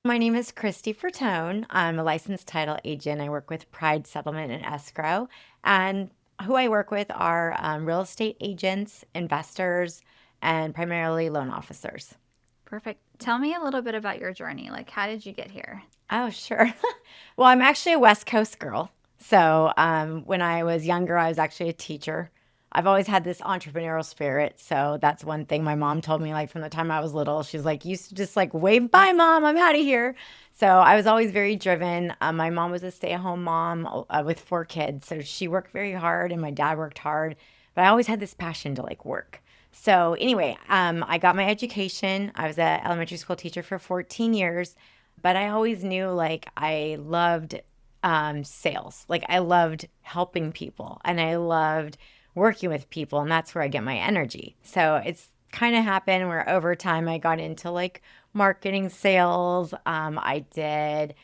My name is Kristi Frattone. I'm a licensed title agent. I work with Pride Settlement and Escrow. And who I work with are real estate agents, investors, and primarily loan officers. Perfect. Tell me a little bit about your journey. Like, how did you get here? Oh, sure. Well, I'm actually a West Coast girl. So when I was younger, I was actually a teacher. I've always had this entrepreneurial spirit. So that's one thing my mom told me, like from the time I was little. She's like, you used to just like wave bye, mom, I'm out of here. So I was always very driven. My mom was a stay-at-home mom with 4 kids. So she worked very hard and my dad worked hard. But I always had this passion to like work. So anyway, I got my education. I was an elementary school teacher for 14 years. But I always knew like I loved sales. Like I loved helping people and I loved working with people. And that's where I get my energy. So it's kind of happened where over time I got into like marketing sales. I did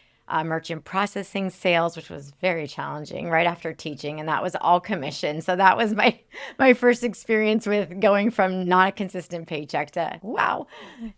merchant processing sales, which was very challenging right after teaching, and that was all commission. So that was my first experience with going from not a consistent paycheck to wow.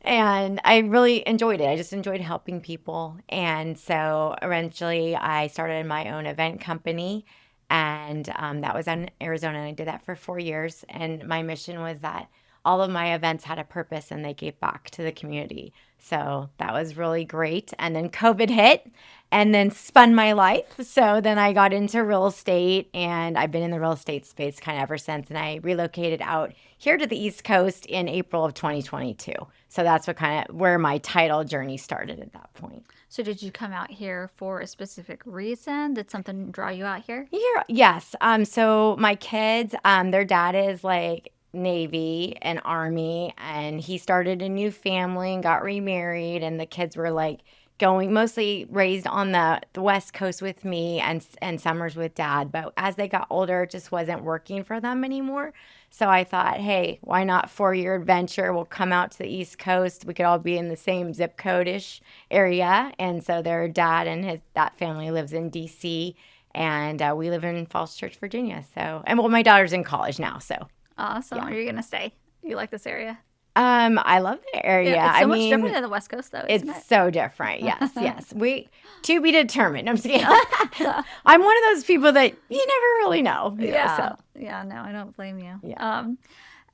And I really enjoyed it. I just enjoyed helping people. And so eventually I started my own event company. And that was in Arizona. And I did that for 4 years. And my mission was that all of my events had a purpose and they gave back to the community. So that was really great. And then COVID hit and then spun my life. So then I got into real estate and I've been in the real estate space kind of ever since. And I relocated out here to the East Coast in April of 2022. So that's what kind of where my title journey started at that point. So, did you come out here for a specific reason? Did something draw you out here? Yes. So my kids, their dad is like Navy and Army, and he started a new family and got remarried, and the kids were like going mostly raised on the West Coast with me and summers with dad. But as they got older, it just wasn't working for them anymore. So I thought, hey, why not 4 year adventure? We'll come out to the East Coast. We could all be in the same zip code-ish area. And so their dad and that family lives in DC, and we live in Falls Church, Virginia. So, and well, my daughter's in college now, so Awesome. yeah. Are you going to stay? You like this area? I love the area. Yeah, it's I so much different mean, than the West Coast, though, isn't it's it? so different. Yes, yes. We to be determined. I'm just kidding. I'm one of those people that you never really know. Yeah. So Yeah, no, I don't blame you. yeah.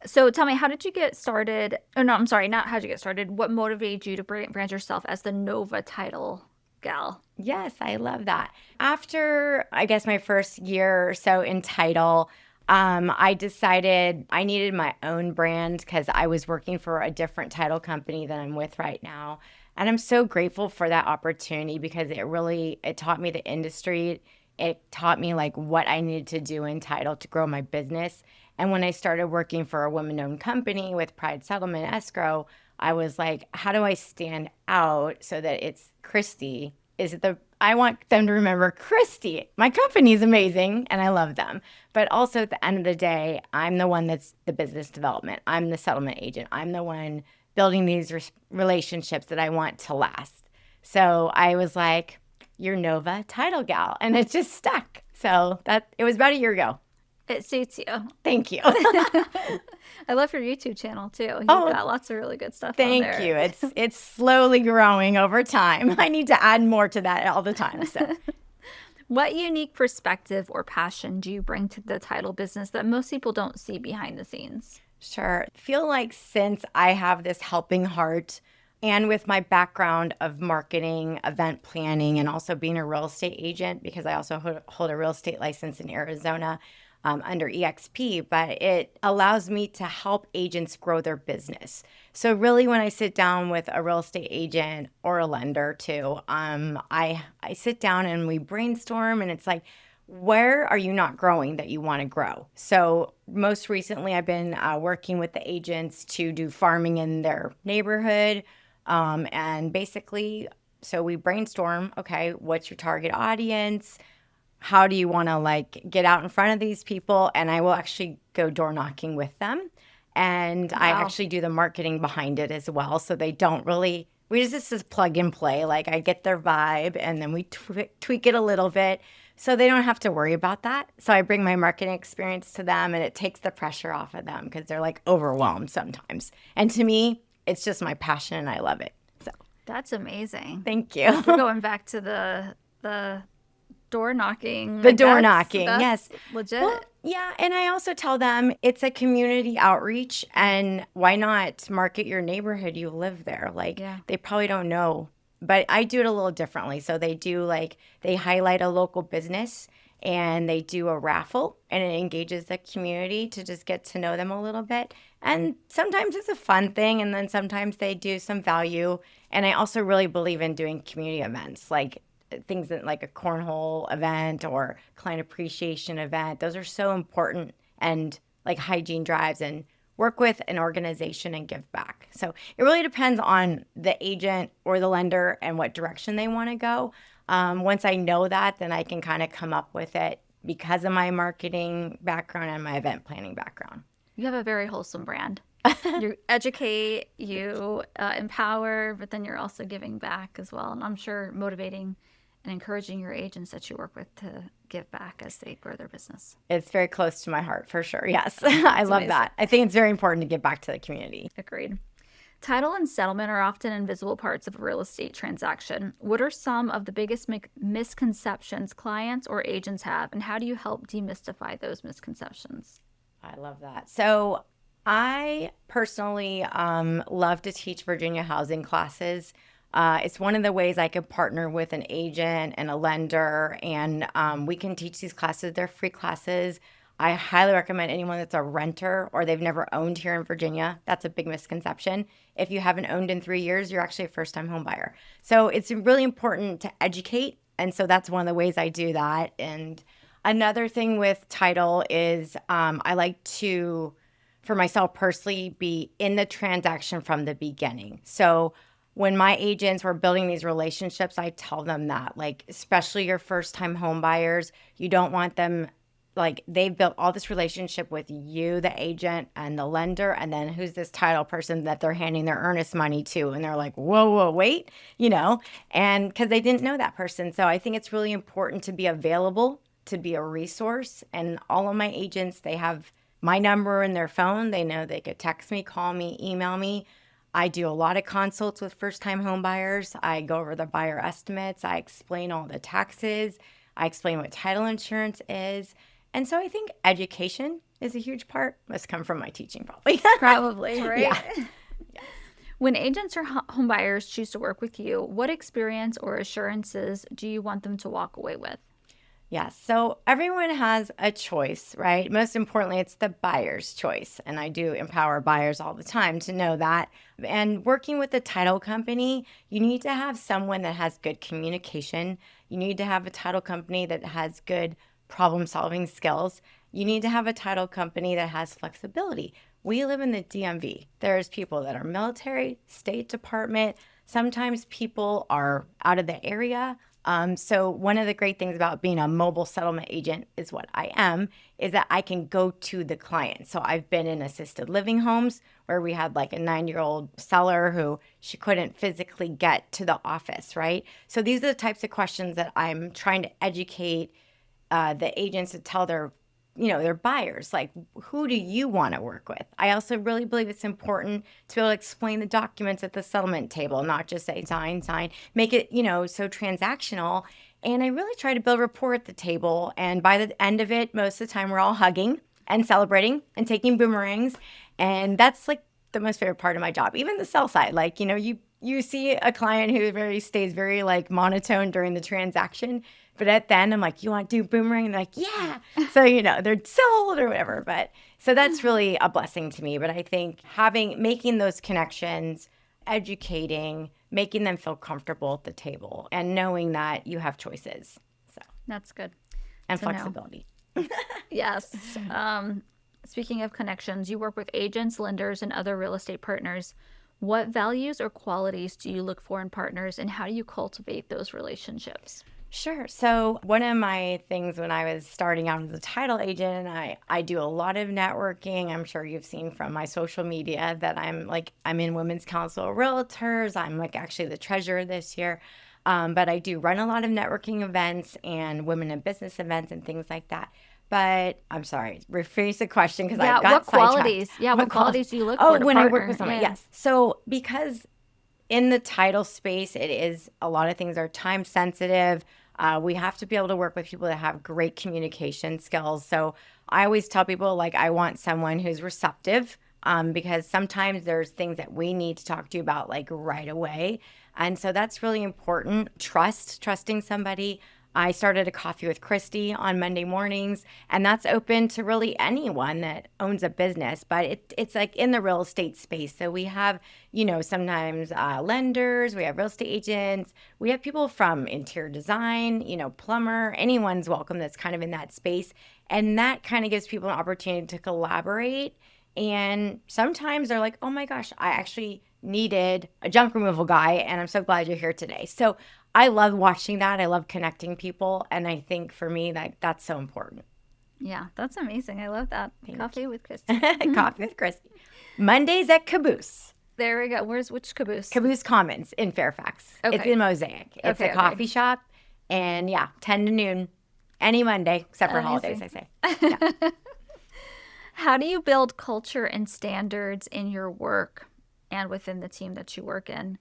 So tell me, how did you get started? Oh, no, I'm sorry, not how did you get started. What motivated you to brand yourself as the Nova title gal? Yes, I love that. After, I guess, my first year or so in title, I decided I needed my own brand because I was working for a different title company than I'm with right now. And I'm so grateful for that opportunity because it taught me the industry. It taught me like what I needed to do in title to grow my business. And when I started working for a woman-owned company with Pride Settlement Escrow, I was like, how do I stand out so that it's Kristi? I want them to remember Kristi. My company is amazing and I love them. But also at the end of the day, I'm the one that's the business development. I'm the settlement agent. I'm the one building these relationships that I want to last. So I was like, you're Nova title gal. And it just stuck. So it was about a year ago. It suits you. Thank you. I love your YouTube channel too. You've Oh, got lots of really good stuff on thank there. you. It's slowly growing over time. I need to add more to that all the time. So What unique perspective or passion do you bring to the title business that most people don't see behind the scenes? sure. Feel like since I have this helping heart and with my background of marketing, event planning, and also being a real estate agent, because I also hold a real estate license in Arizona under EXP, but it allows me to help agents grow their business. Really, when I sit down with a real estate agent or a lender too, I sit down and we brainstorm, and it's like, where are you not growing that you want to grow? So most recently, I've been working with the agents to do farming in their neighborhood. And basically, so we brainstorm, okay, what's your target audience? How do you want to like get out in front of these people? And I will actually go door knocking with them. And I Wow. actually do the marketing behind it as well. So they don't really We just plug and play. Like I get their vibe and then we tweak it a little bit so they don't have to worry about that. So I bring my marketing experience to them and it takes the pressure off of them because they're like overwhelmed sometimes. And to me, it's just my passion and I love it. So That's amazing. thank you. Like you're going back to the door knocking. The Like, door that's knocking, yes. legit. Well, yeah, and I also tell them it's a community outreach, and why not market your neighborhood? You live there. Like, Yeah. they probably don't know, but I do it a little differently. So they do like, they highlight a local business and they do a raffle, and it engages the community to just get to know them a little bit. And sometimes it's a fun thing, and then sometimes they do some value. And I also really believe in doing community events, like things that like a cornhole event or client appreciation event. Those are so important, and like hygiene drives, and work with an organization and give back. So it really depends on the agent or the lender and what direction they want to go. Once I know that, then I can kind of come up with it because of my marketing background and my event planning background. You have a very wholesome brand. You educate, you empower, but then you're also giving back as well. And I'm sure motivating and encouraging your agents that you work with to give back as they grow their business. It's very close to my heart for sure. Yes. I love amazing. that. I think it's very important to give back to the community. Agreed. Title and settlement are often invisible parts of a real estate transaction. What are some of the biggest misconceptions clients or agents have, and how do you help demystify those misconceptions? I love that. So I personally love to teach Virginia housing classes. It's one of the ways I could partner with an agent and a lender, and we can teach these classes. They're free classes. I highly recommend anyone that's a renter or they've never owned here in Virginia. That's a big misconception. If you haven't owned in 3 years, you're actually a first-time home buyer. So it's really important to educate, and so that's one of the ways I do that. And another thing with title is I like to, for myself personally, be in the transaction from the beginning. So when my agents were building these relationships, I tell them that, like, especially your first-time home buyers, you don't want them, like, they've built all this relationship with you, the agent, and the lender, and then who's this title person that they're handing their earnest money to? And they're like, whoa, wait, and because they didn't know that person. So I think it's really important to be available, to be a resource. And all of my agents, they have my number in their phone. They know they could text me, call me, email me. I do a lot of consults with first-time home buyers. I go over the buyer estimates. I explain all the taxes. I explain what title insurance is. And so I think education is a huge part. Must come from my teaching, probably. Probably, right? Yeah. Yes. When agents or home buyers choose to work with you, what experience or assurances do you want them to walk away with? Yes. So everyone has a choice, right? Most importantly, it's the buyer's choice. And I do empower buyers all the time to know that. And working with the title company, you need to have someone that has good communication. You need to have a title company that has good problem-solving skills. You need to have a title company that has flexibility. We live in the DMV. There's people that are military, State Department. Sometimes people are out of the area. So one of the great things about being a mobile settlement agent is what I am, is that I can go to the client. So I've been in assisted living homes where we had like a 9-year-old seller who she couldn't physically get to the office, right? So these are the types of questions that I'm trying to educate the agents to tell their buyers, like, who do you want to work with? I also really believe it's important to be able to explain the documents at the settlement table, not just say sign, make it, so transactional. And I really try to build rapport at the table. And by the end of it, most of the time we're all hugging and celebrating and taking boomerangs. And that's like the most favorite part of my job. Even the sell side, like, you see a client who stays very like monotone during the transaction. But at the end, I'm like, you want to do boomerang? And they're like, yeah. So, they're sold or whatever. But so that's really a blessing to me. But I think making those connections, educating, making them feel comfortable at the table, and knowing that you have choices. So That's good. and to know. flexibility. Yes. Speaking of connections, you work with agents, lenders, and other real estate partners. What values or qualities do you look for in partners, and how do you cultivate those relationships? Sure. So one of my things when I was starting out as a title agent, I do a lot of networking. I'm sure you've seen from my social media that I'm in Women's Council of Realtors. I'm like actually the treasurer this year. But I do run a lot of networking events and women in business events and things like that. But I'm sorry, rephrase the question because I Yeah, got what sidetracked. qualities? Yeah, what qualities do you look Oh, for to when I work partner? with someone, Yeah. yes. So because in the title space, it is a lot of things are time sensitive. We have to be able to work with people that have great communication skills. So I always tell people, like, I want someone who's receptive because sometimes there's things that we need to talk to you about, like, right away. And so that's really important. Trusting somebody. I started a coffee with Kristi on Monday mornings, and that's open to really anyone that owns a business. But it's like in the real estate space. So we have, sometimes lenders, we have real estate agents, we have people from interior design, plumber, anyone's welcome that's kind of in that space. And that kind of gives people an opportunity to collaborate. And sometimes they're like, oh my gosh, I actually needed a junk removal guy, and I'm so glad you're here today. So I love watching that. I love connecting people. And I think for me, that's so important. Yeah, that's amazing. I love that. Thank Coffee with Kristi. Coffee with Kristi. Mondays at Caboose. There we go. Which caboose? Caboose Commons in Fairfax. It's Okay. in Mosaic. It's Okay, a coffee shop. And yeah, 10 to noon. Any Monday, except for holidays, I say. Yeah. How do you build culture and standards in your work and within the team that you work in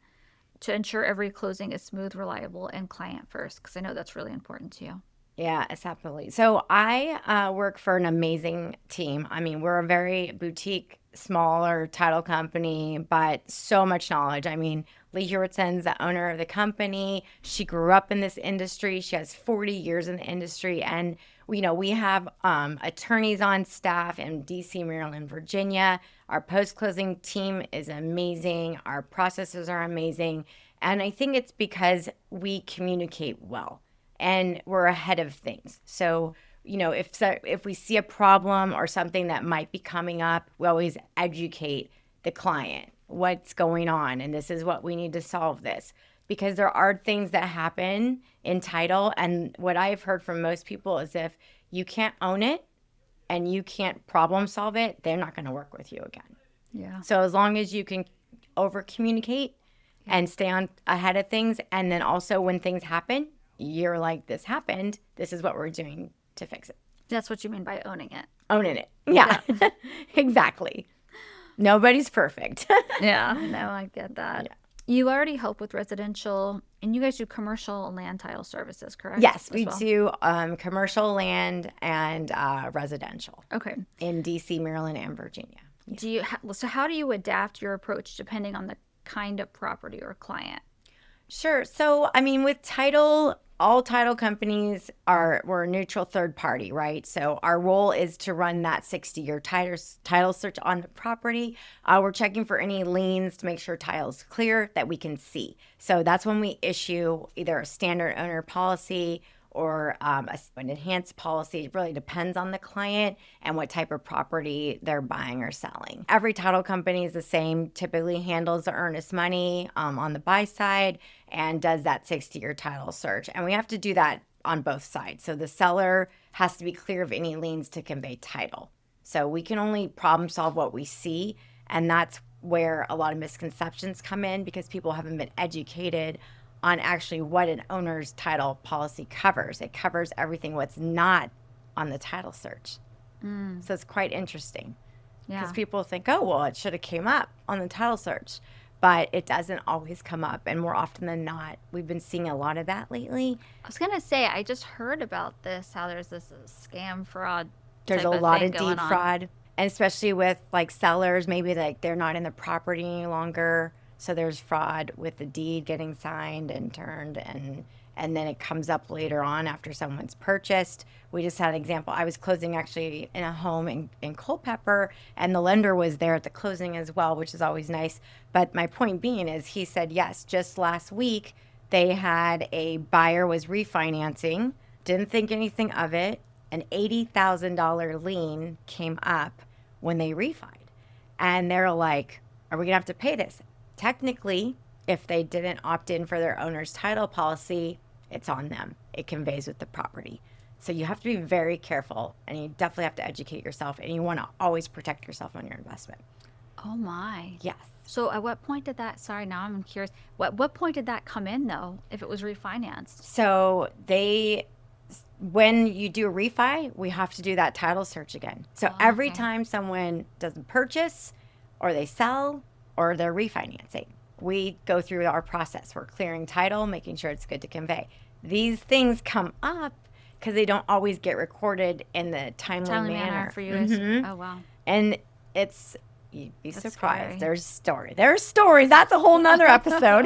to ensure every closing is smooth, reliable, and client first? Because I know that's really important to you. Yeah, absolutely. So I work for an amazing team. I mean, we're a very boutique, smaller title company, but so much knowledge. I mean, Lee Hewittson's the owner of the company. She grew up in this industry. She has 40 years in the industry. And, we have attorneys on staff in DC, Maryland, Virginia. Our post-closing team is amazing. Our processes are amazing. And I think it's because we communicate well and we're ahead of things. So, if we see a problem or something that might be coming up, we always educate the client what's going on, and this is what we need to solve this. Because there are things that happen in title, and what I've heard from most people is if you can't own it and you can't problem solve it, they're not going to work with you again. Yeah. So as long as you can over communicate and stay on ahead of things, and then also when things happen, you're like, this happened, this is what we're doing to fix it. That's what you mean by owning it. Owning it. Yeah. Exactly. Nobody's perfect. Yeah, no, I get that. Yeah. You already help with residential, and you guys do commercial land title services, correct? Yes, we do commercial land and residential. Okay. In DC, Maryland, and Virginia. Yeah. So how do you adapt your approach depending on the kind of property or client? Sure. So, I mean, with title, all title companies we're a neutral third party, right? So our role is to run that 60-year title search on the property. We're checking for any liens to make sure title's clear that we can see. So that's when we issue either a standard owner policy or an enhanced policy. It really depends on the client and what type of property they're buying or selling. Every title company is the same, typically handles the earnest money on the buy side and does that 60-year title search. And we have to do that on both sides. So the seller has to be clear of any liens to convey title. So we can only problem solve what we see, and that's where a lot of misconceptions come in because people haven't been educated on actually what an owner's title policy covers. It covers everything what's not on the title search. So it's quite interesting because people think, oh, well, it should have came up on the title search, but it doesn't always come up. And more often than not, we've been seeing a lot of that lately. I was going to say, I just heard about this, how there's this scam fraud. There's a lot of deed fraud, and especially with like sellers, maybe like they're not in the property any longer. So there's fraud with the deed getting signed and turned, and then it comes up later on after someone's purchased. We just had an example. I was closing actually in a home in Culpeper, and the lender was there at the closing as well, which is always nice. But my point being is he said, yes, just last week they had a buyer was refinancing, didn't think anything of it. An $80,000 lien came up when they refied. And they're like, are we going to have to pay this? Technically, if they didn't opt in for their owner's title policy, it's on them. it conveys with the property. So you have to be very careful, and you definitely have to educate yourself, and you want to always protect yourself on your investment. Oh my. Yes. So at what point did that, sorry, now I'm curious, what point did that come in though, if it was refinanced? So when you do a refi, we have to do that title search again. So Oh, every okay. time someone doesn't purchase or they sell or they're refinancing, we go through our process. We're clearing title, making sure it's good to convey. These things come up because they don't always get recorded in the timely manner. for you guys. Mhm. Oh wow. And you'd be That's surprised. scary. There's stories. There's stories. That's a whole nother episode.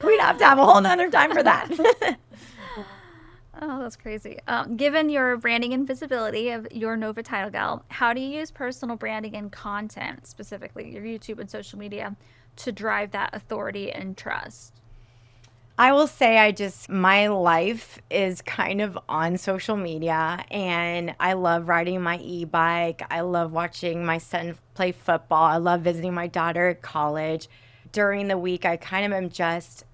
We'd have to have a whole nother time for that. Oh, that's crazy. Given your branding and visibility of your Nova Title Gal, how do you use personal branding and content, specifically your YouTube and social media, to drive that authority and trust? I will say my life is kind of on social media, and I love riding my e-bike. I love watching my son play football. I love visiting my daughter at college. During the week, I kind of am just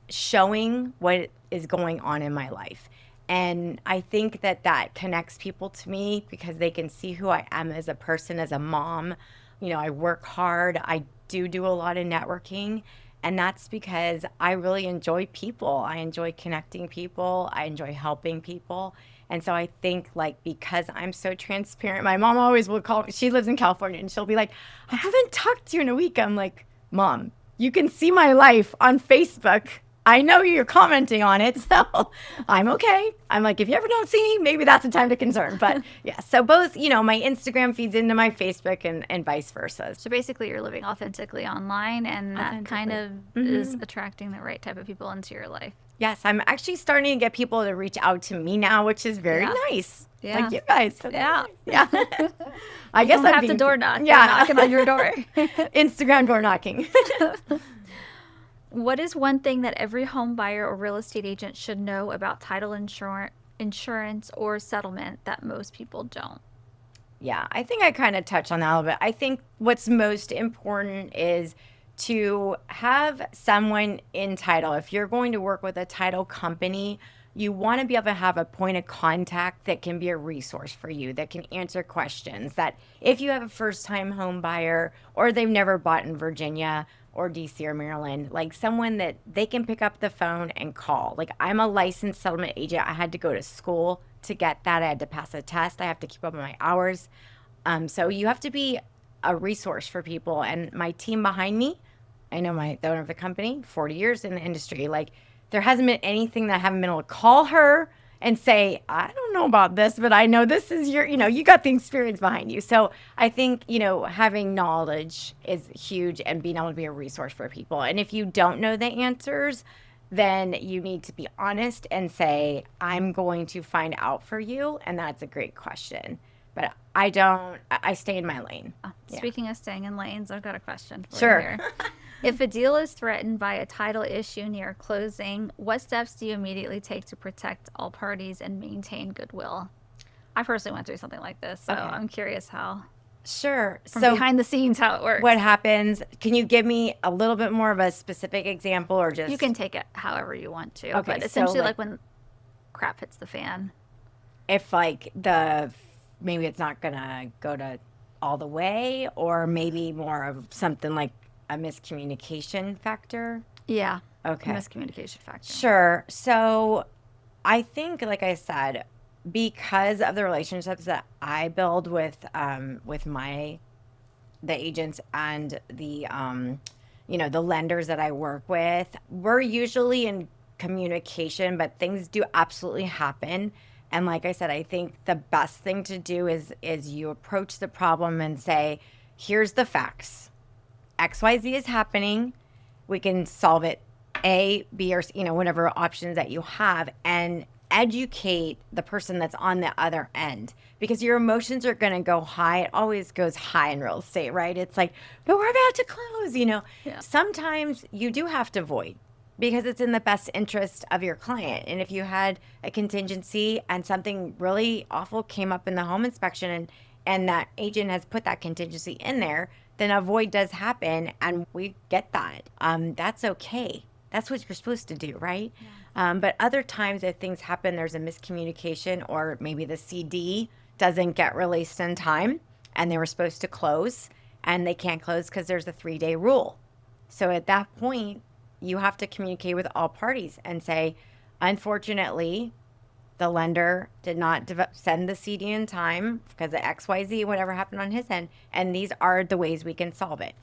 showing what is going on in my life. And I think that connects people to me because they can see who I am as a person, as a mom. I work hard. I do a lot of networking. And that's because I really enjoy people. I enjoy connecting people. I enjoy helping people. And so I think because I'm so transparent, my mom always will call, she lives in California, and she'll be like, I haven't talked to you in a week. I'm like, Mom, you can see my life on Facebook. I know you're commenting on it, so I'm okay. I'm like, if you ever don't see me, maybe that's a time to concern. But yeah, so both, my Instagram feeds into my Facebook and vice versa. So basically, you're living authentically online, and that kind of is attracting the right type of people into your life. Yes, I'm actually starting to get people to reach out to me now, which is very nice. Yeah. Like you guys. So Yeah. Yeah. I guess Don't have to door knock. Yeah. Knocking on your door. Instagram door knocking. What is one thing that every home buyer or real estate agent should know about title insurance or settlement that most people don't? Yeah, I think I kind of touched on that a little bit. I think what's most important is to have someone in title. If you're going to work with a title company, you want to be able to have a point of contact that can be a resource for you, that can answer questions, that if you have a first-time home buyer or they've never bought in Virginia or DC or Maryland, like someone that they can pick up the phone and call. Like I'm a licensed settlement agent. I had to go to school to get that. I had to pass a test. I have to keep up with my hours. So you have to be a resource for people. And my team behind me, I know the owner of the company, 40 years in the industry. Like there hasn't been anything that I haven't been able to call her and say, I don't know about this, but I know this is you got the experience behind you. So I think, having knowledge is huge and being able to be a resource for people. And if you don't know the answers, then you need to be honest and say, I'm going to find out for you. And that's a great question. But I stay in my lane. Speaking of staying in lanes, I've got a question for Sure. you here. If a deal is threatened by a title issue near closing, what steps do you immediately take to protect all parties and maintain goodwill? I personally went through something like this, so Okay. I'm curious how, Sure. from So behind the scenes, how it works. what happens? Can you give me a little bit more of a specific example, or just You can take it however you want to, Okay, but so, essentially like- like when crap hits the fan. if maybe it's not gonna go to all the way, or maybe more of something like a miscommunication factor? Yeah. Okay. Miscommunication factor. Sure. So I think, like I said, because of the relationships that I build with the agents and the the lenders that I work with, we're usually in communication, but things do absolutely happen. And like I said, I think the best thing to do is you approach the problem and say, here's the facts. XYZ is happening. We can solve it A, B, or whatever options that you have, and educate the person that's on the other end, because your emotions are going to go high. It always goes high in real estate, right? It's like, but we're about to close, Yeah. Sometimes you do have to void because it's in the best interest of your client. And if you had a contingency and something really awful came up in the home inspection and that agent has put that contingency in there, then a void does happen, and we get that. That's okay. That's what you're supposed to do, right? But other times, if things happen, there's a miscommunication, or maybe the CD doesn't get released in time and they were supposed to close and they can't close because there's a 3-day rule. So at that point, you have to communicate with all parties and say, unfortunately, the lender did not send the CD in time because of XYZ, whatever happened on his end. And these are the ways we can solve it.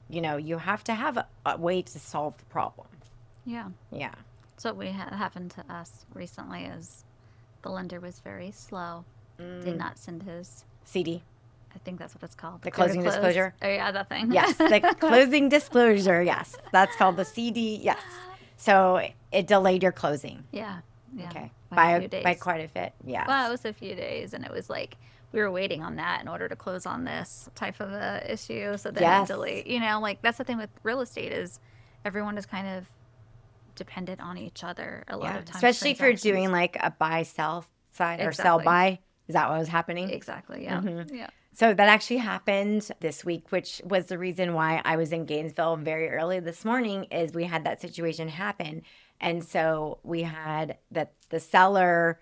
You have to have a way to solve the problem. Yeah. Yeah. So what happened to us recently is the lender was very slow, did not send his, CD. I think that's what it's called. The closing disclosure? Oh, yeah, that thing. Yes, the closing disclosure. Yes, that's called the CD. Yes. So it delayed your closing. Yeah. Okay. By a few days. By quite a bit. Yeah. Well, it was a few days, and it was like we were waiting on that in order to close on this type of a issue. So then Yes. it delayed. Like that's the thing with real estate is everyone is kind of dependent on each other a lot of times. Especially if you're transactions. doing like a buy-sell side or Exactly. sell-buy. Is that what was happening? Exactly. Yeah. Yeah. So that actually happened this week, which was the reason why I was in Gainesville very early this morning, is we had that situation happen. And so we had that the seller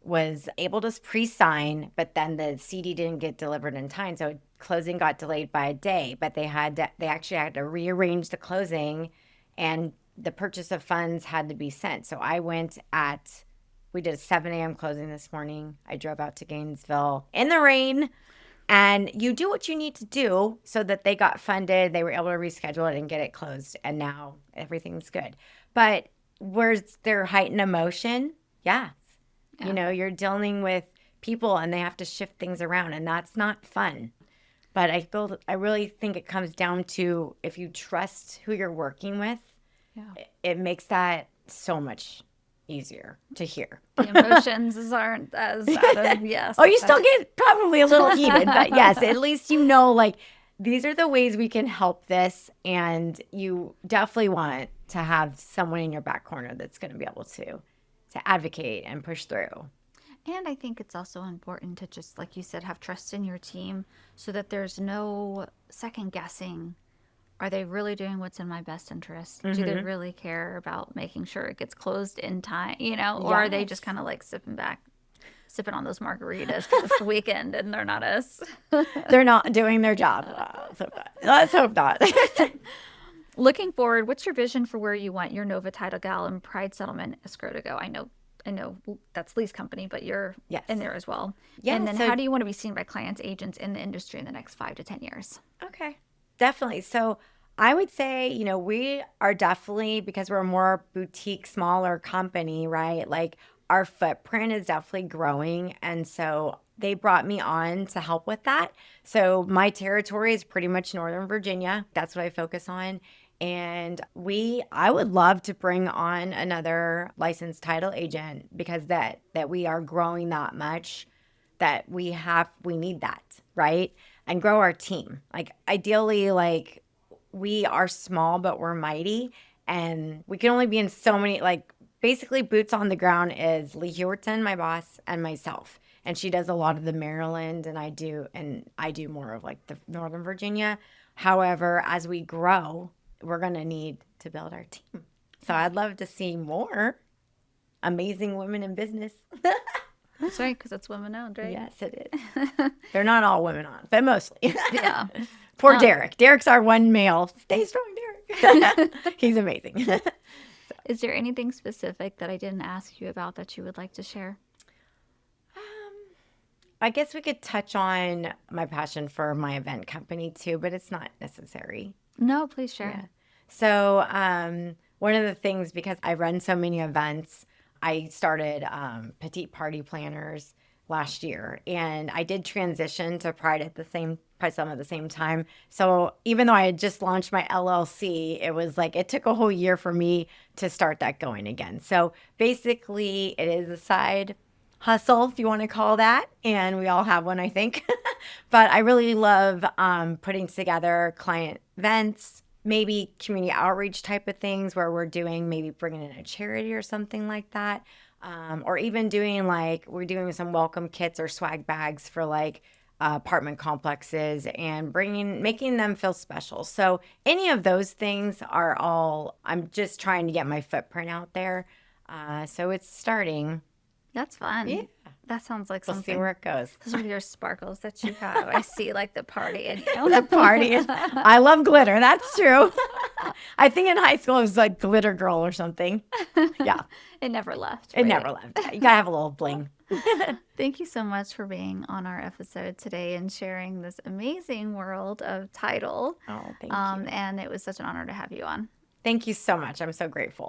was able to pre-sign, but then the CD didn't get delivered in time. So closing got delayed by a day, but they actually had to rearrange the closing, and the purchase of funds had to be sent. So we did a 7 a.m. closing this morning. I drove out to Gainesville in the rain. And you do what you need to do so that they got funded, they were able to reschedule it and get it closed, and now everything's good. But where's their heightened emotion? Yeah. You're dealing with people and they have to shift things around, and that's not fun. But I really think it comes down to, if you trust who you're working with, it makes that so much easier to hear. The emotions aren't as out of, yes. Oh, you still get probably a little heated, but yes, at least like these are the ways we can help this, and you definitely want to have someone in your back corner that's going to be able to advocate and push through. And I think it's also important to just, like you said, have trust in your team so that there's no second guessing. Are they really doing what's in my best interest? Do they really care about making sure it gets closed in time, or are they just kind of like sipping on those margaritas because it's the weekend and they're not us? They're not doing their job. Let's hope not. Looking forward, what's your vision for where you want your Nova Title Gal and Pride Settlement Escrow to go? I know that's Lee's company, but you're in there as well. Yeah, and then how do you want to be seen by clients, agents in the industry in the next 5 to 10 years? Okay. Definitely. So I would say, we are definitely, because we're a more boutique, smaller company, right? Like our footprint is definitely growing. And so they brought me on to help with that. So my territory is pretty much Northern Virginia. That's what I focus on. And I would love to bring on another licensed title agent, because that we are growing that much that we need that, right? And grow our team. Like ideally, like we are small, but we're mighty, and we can only be in so many, like basically boots on the ground is Lee Hewerton, my boss, and myself. And she does a lot of the Maryland, and I do more of like the Northern Virginia. However, as we grow, we're going to need to build our team. So I'd love to see more amazing women in business. That's right, because it's women owned, right? Yes, it is. They're not all women owned, but mostly. Yeah. Poor Derek. Derek's our one male. Stay strong, Derek. He's amazing. Is there anything specific that I didn't ask you about that you would like to share? I guess we could touch on my passion for my event company too, but it's not necessary. No, please share. Yeah. So one of the things, because I run so many events, I started Petite Party Planners last year, and I did transition to Pride at the same time. So even though I had just launched my LLC, it was like it took a whole year for me to start that going again. So basically, it is a side hustle, if you want to call that, and we all have one, I think. But I really love putting together client events, maybe community outreach type of things where we're doing, maybe bringing in a charity or something like that. Or even doing we're doing some welcome kits or swag bags for apartment complexes and making them feel special. So any of those things are all, I'm just trying to get my footprint out there. So it's starting. That's fun. Yeah. That sounds like We'll see something. where it goes. Those are your sparkles that you have. I see like the party and The party is, I love glitter. That's true. I think in high school it was like glitter girl or something. Yeah. It never left. It never left. You gotta have a little bling. Thank you so much for being on our episode today and sharing this amazing world of title. Oh, thank you. And it was such an honor to have you on. Thank you so much. I'm so grateful.